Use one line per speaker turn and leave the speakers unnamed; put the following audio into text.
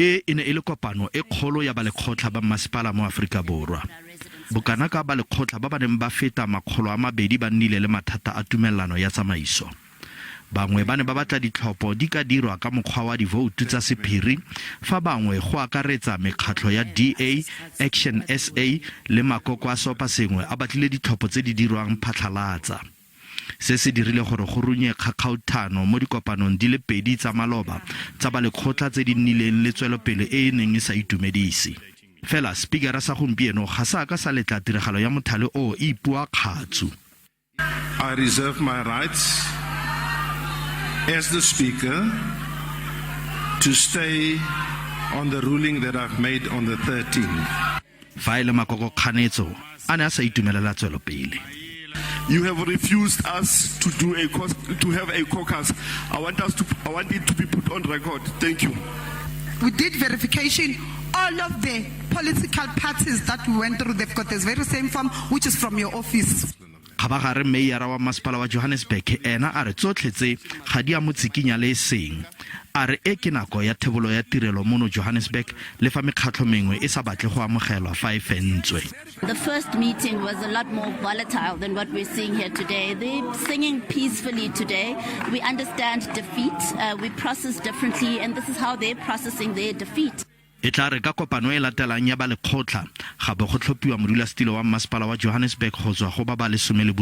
e ne e le kopano e kgolo ya balekgotla ba mmasepala mo Afrika Borwa. Bokana ka balekgotla ba ba neng ba feta 200 ba nnile le mathata a tumellano ya tsamaiso. Bangwe ba ne ba batla ditlhopho di ka dirwa ka mokgwa wa divoutu tsa sephiri, fa bangwe go akaretsa mekgatlho ya DA, Action SA le makoko a sopa sengwe a batlile ditlhopho tse di dirwang phatlhalatsa. Se se dirile gore go runye kgakgaothano mo dikopanong di le 2 tsa maloba tsa balekgotla tse di nnileng le tswelopele e neng e sa itumedise. Fela speakera sa gompieno ga sa ka sa letla tiragalo ya mothale o ipua kgatsu.
I reserve my rights as the speaker to stay on the ruling that I've made on the 13th.
Faile makoko kganetso a ne a sa itumelela tswelopele.
You have refused us to have a caucus. I want it to be put on record. Thank you.
We did verification. All of the political parties that we went through, they've got this very same form, which is from your office.
Gabagare Mayor wa Masepala wa Johannesburg ena a re tsotlhe tse ga di a mo tsikinya le seng. A re e ke nako ya thebolo ya tirelo mono Johannesburg le fa mekgatlho mengwe e sa batle go amogelwa fa e fentswe.
The first meeting was a lot more volatile than what we're seeing here today. They're singing peacefully today. We understand defeat. We process differently, and this is how they're processing their defeat.
E tla re ka kopano e latelang ya balekgotla gape go tlhophiwa modulasetulo wa Masepala wa Johannesburg go tswa go ba ba 17.